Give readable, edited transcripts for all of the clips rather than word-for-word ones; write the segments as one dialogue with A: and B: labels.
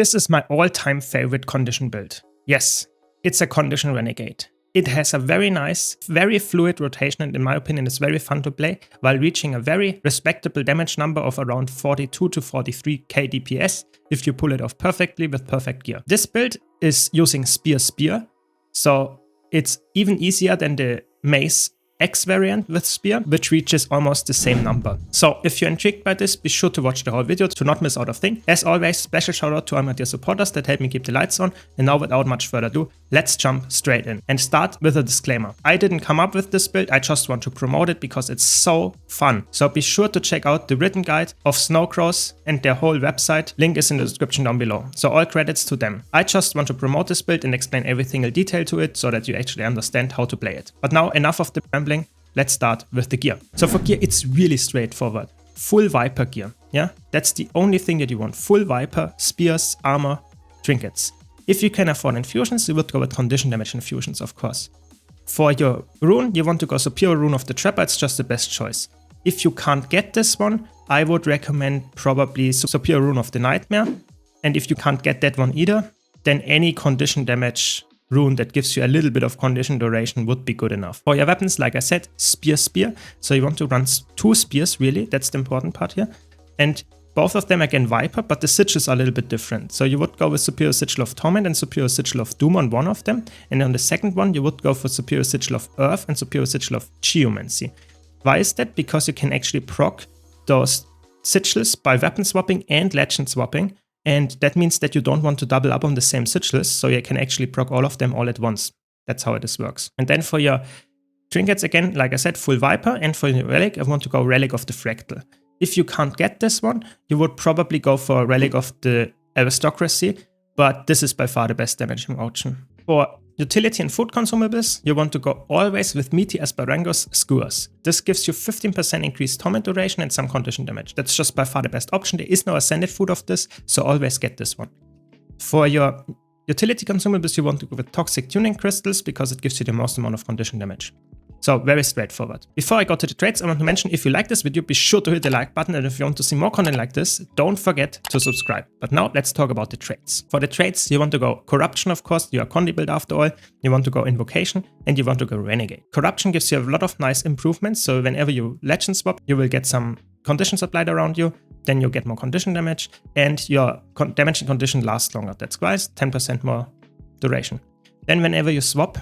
A: This is my all-time favorite condition build. Yes, it's a condition Renegade. It has a very nice, very fluid rotation, and in my opinion it's very fun to play while reaching a very respectable damage number of around 42 to 43k DPS if you pull it off perfectly with perfect gear. This build is using Spear, so it's even easier than the Mace X variant with Spear, which reaches almost the same number. So if you're intrigued by this, be sure to watch the whole video to not miss out a thing. As always, special shout out to all my dear supporters that help me keep the lights on. And now without much further ado, let's jump straight in and start with a disclaimer. I didn't come up with this build, I just want to promote it because it's so fun. So be sure to check out the written guide of Snowcrows and their whole website. Link is in the description down below. So all credits to them. I just want to promote this build and explain every single detail to it so that you actually understand how to play it. But now enough of the rambling. Let's start with the gear. So for gear, it's really straightforward. Full Viper gear, yeah? That's the only thing that you want. Full Viper, spears, armor, trinkets. If you can afford infusions, you would go with condition damage infusions, of course. For your rune, you want to go Superior Rune of the Trapper, it's just the best choice. If you can't get this one, I would recommend probably Superior Rune of the Nightmare. And if you can't get that one either, then any condition damage rune that gives you a little bit of condition duration would be good enough. For your weapons, like I said, spear. So you want to run 2 spears, really. That's the important part here. And both of them, again, Viper, but the sigils are a little bit different. So you would go with Superior Sigil of Torment and Superior Sigil of Doom on one of them. And on the second one, you would go for Superior Sigil of Earth and Superior Sigil of Geomancy. Why is that? Because you can actually proc those sigils by weapon swapping and legend swapping. And that means that you don't want to double up on the same sigils, so you can actually proc all of them all at once. That's how this works. And then for your trinkets, again, like I said, full Viper, and for your relic, I want to go Relic of the Fractal. If you can't get this one, you would probably go for Relic of the Aristocracy, but this is by far the best damaging option. For utility and food consumables, you want to go always with Meaty Asparagus Skewers. This gives you 15% increased torment duration and some condition damage. That's just by far the best option. There is no ascended food of this, so always get this one. For your utility consumables, you want to go with Toxic Tuning Crystals because it gives you the most amount of condition damage. So very straightforward. Before I go to the traits, I want to mention, if you like this video, be sure to hit the like button, and if you want to see more content like this, don't forget to subscribe. But now let's talk about the traits. For the traits, you want to go Corruption, of course, you are Condi build after all, you want to go Invocation, and you want to go Renegade. Corruption gives you a lot of nice improvements, so whenever you legend swap, you will get some conditions applied around you, then you get more condition damage, and your damage and condition lasts longer. That's why 10% more duration. Then whenever you swap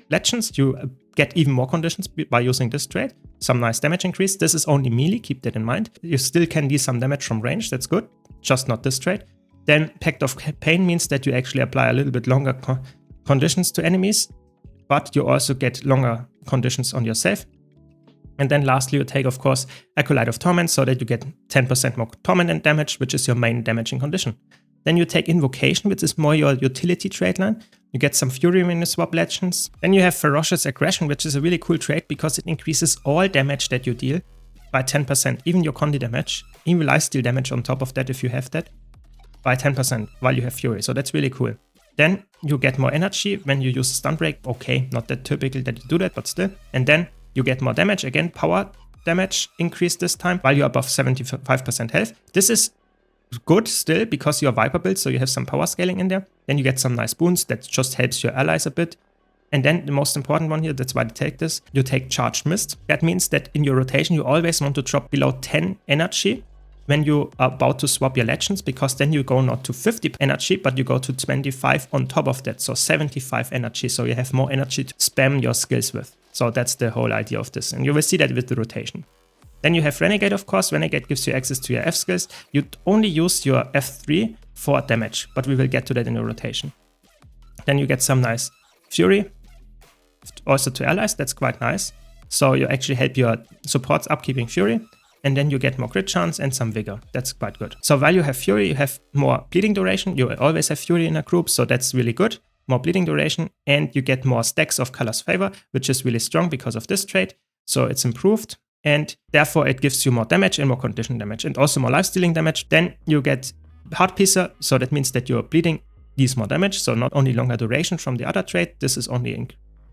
A: legends, you get even more conditions by using this trait. Some nice damage increase. This is only melee, keep that in mind. You still can deal some damage from range, that's good, just not this trait. Then Pact of Pain means that you actually apply a little bit longer conditions to enemies, but you also get longer conditions on yourself. And then lastly, you take, of course, Acolyte of Torment, so that you get 10% more torment and damage, which is your main damaging condition. Then you take Invocation, which is more your utility trait line. You get some Fury when you swap legends. Then you have Ferocious Aggression, which is a really cool trait because it increases all damage that you deal by 10%, even your Condi damage, even lifesteal damage on top of that if you have that, by 10% while you have Fury. So that's really cool. Then you get more energy when you use Stun Break. Okay, not that typical that you do that, but still. And then you get more damage. Again, power damage increase this time while you're above 75% health. This is good still because you're Viper build, so you have some power scaling in there. Then you get some nice boons that just helps your allies a bit. And then the most important one here, that's why I take this, you take Charged Mist. That means that in your rotation you always want to drop below 10 energy when you are about to swap your legends, because then you go not to 50 energy, but you go to 25 on top of that, so 75 energy, so you have more energy to spam your skills with. So that's the whole idea of this, and you will see that with the rotation. Then you have Renegade, of course. Renegade gives you access to your F skills. You only use your F3 for damage, but we will get to that in the rotation. Then you get some nice Fury, also to allies. That's quite nice. So you actually help your supports upkeeping Fury, and then you get more crit chance and some vigor. That's quite good. So while you have Fury, you have more bleeding duration. You always have Fury in a group, so that's really good. More bleeding duration, and you get more stacks of Color's Favor, which is really strong because of this trait. So it's improved. And therefore it gives you more damage and more condition damage, and also more life-stealing damage. Then you get Heart Piercer, so that means that your bleeding deals more damage, so not only longer duration from the other trait, this is only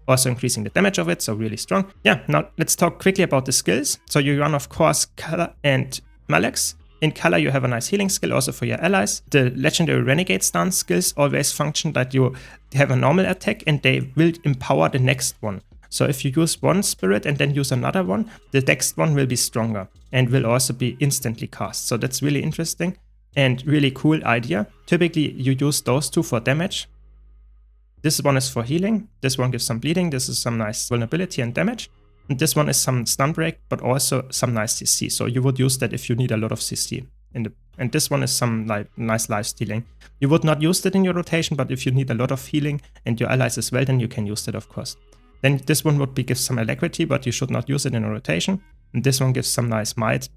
A: also increasing the damage of it, so really strong. Yeah, now let's talk quickly about the skills. So you run, of course, Color and Malex. In color, you have a nice healing skill also for your allies. The legendary Renegade stance skills always function that you have a normal attack and they will empower the next one. So if you use one spirit and then use another one, the next one will be stronger and will also be instantly cast. So that's really interesting and really cool idea. Typically, you use those two for damage. This one is for healing. This one gives some bleeding. This is some nice vulnerability and damage. And this one is some stun break, but also some nice CC. So you would use that if you need a lot of CC. And this one is some nice life stealing. You would not use that in your rotation, but if you need a lot of healing and your allies as well, then you can use that, of course. Then this one would give some alacrity, but you should not use it in a rotation. And this one gives some nice might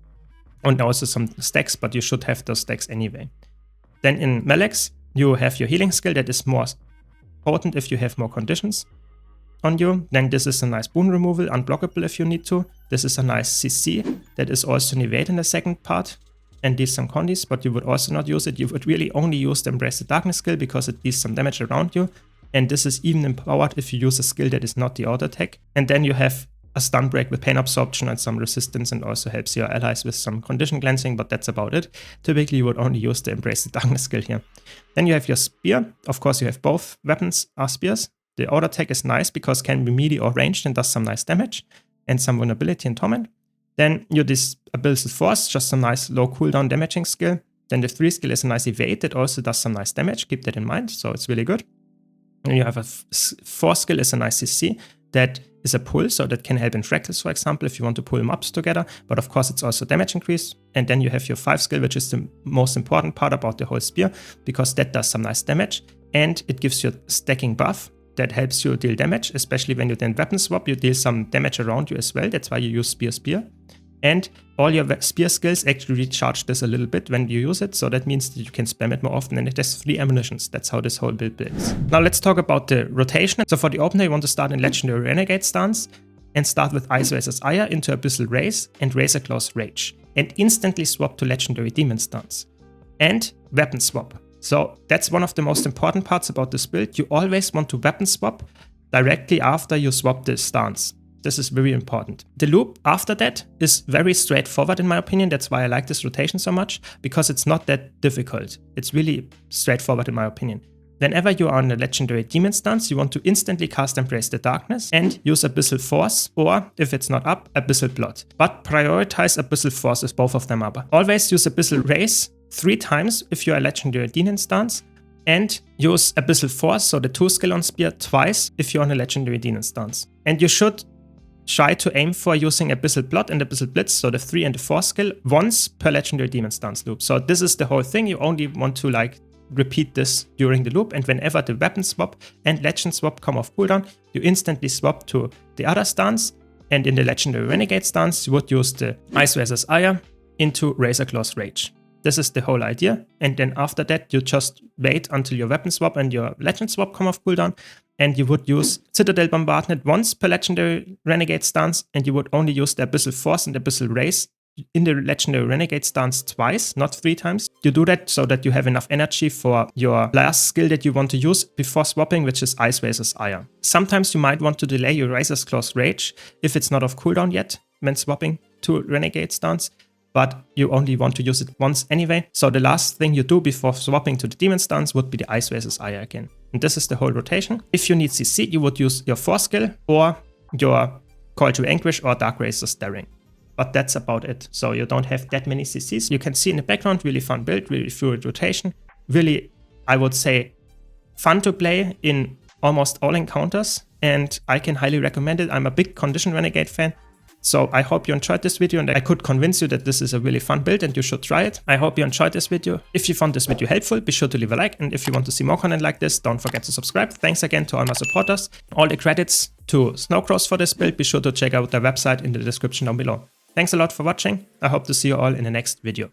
A: and also some stacks, but you should have those stacks anyway. Then in Melex, you have your healing skill that is more potent if you have more conditions on you. Then this is a nice boon removal, unblockable if you need to. This is a nice CC that is also an evade in the second part and deals some condis, but you would also not use it. You would really only use the Embrace the Darkness skill because it deals some damage around you. And this is even empowered if you use a skill that is not the auto attack. And then you have a stun break with pain absorption and some resistance and also helps your allies with some condition cleansing, but that's about it. Typically, you would only use the Embrace the Darkness skill here. Then you have your spear. Of course, you have both weapons are spears. The auto attack is nice because it can be melee or ranged and does some nice damage and some vulnerability and torment. Then you this Abyssal Force, just some nice low cooldown damaging skill. Then the 3 skill is a nice evade that also does some nice damage. Keep that in mind, so it's really good. And you have a 4 skill is a nice CC that is a pull, so that can help in fractals, for example, if you want to pull mobs together. But of course, it's also damage increase. And then you have your 5 skill, which is the most important part about the whole spear, because that does some nice damage. And it gives you a stacking buff that helps you deal damage, especially when you then weapon swap, you deal some damage around you as well. That's why you use spear. And all your spear skills actually recharge this a little bit when you use it. So that means that you can spam it more often and it has 3 ammunitions. That's how this whole build builds. Now let's talk about the rotation. So for the opener, you want to start in Legendary Renegade stance and start with Ice Razor's Ire into Abyssal Race and Razorclaw's Rage. And instantly swap to Legendary Demon stance. And weapon swap. So that's one of the most important parts about this build. You always want to weapon swap directly after you swap the stance. This is very important. The loop after that is very straightforward in my opinion. That's why I like this rotation so much, because it's not that difficult. It's really straightforward in my opinion. Whenever you are on a Legendary Demon stance, you want to instantly cast Embrace the Darkness and use Abyssal Force, or if it's not up, Abyssal Blood. But prioritize Abyssal Force if both of them are up. Always use Abyssal Race 3 times if you are a Legendary Demon stance, and use Abyssal Force, so the 2 skill on Spear, twice if you're on a Legendary Demon stance. And you should try to aim for using Abyssal Blood and Abyssal Blitz, so the 3 and the 4 skill, once per Legendary Demon stance loop. So this is the whole thing. You only want to repeat this during the loop, and whenever the weapon swap and legend swap come off cooldown, you instantly swap to the other stance. And in the Legendary Renegade stance, you would use the Ice Razor's Ire into Razorclaw's Rage. This is the whole idea. And then after that, you just wait until your weapon swap and your legend swap come off cooldown. And you would use Citadel Bombardment once per Legendary Renegade stance. And you would only use the Abyssal Force and Abyssal Race in the Legendary Renegade stance twice, not 3 times. You do that so that you have enough energy for your last skill that you want to use before swapping, which is Ice Razor's Ire. Sometimes you might want to delay your Razorclaw's Rage if it's not off cooldown yet when swapping to Renegade stance, but you only want to use it once anyway. So the last thing you do before swapping to the Demon stance would be the Ice Razor's Ire again. And this is the whole rotation. If you need CC, you would use your 4 skill or your Call to Anguish or Dark Razor's Daring. But that's about it. So you don't have that many CCs. You can see in the background, really fun build, really fluid rotation. Really, I would say, fun to play in almost all encounters. And I can highly recommend it. I'm a big Condition Renegade fan. So I hope you enjoyed this video and I could convince you that this is a really fun build and you should try it. I hope you enjoyed this video. If you found this video helpful, be sure to leave a like. And if you want to see more content like this, don't forget to subscribe. Thanks again to all my supporters. All the credits to Snowcross for this build, be sure to check out their website in the description down below. Thanks a lot for watching. I hope to see you all in the next video.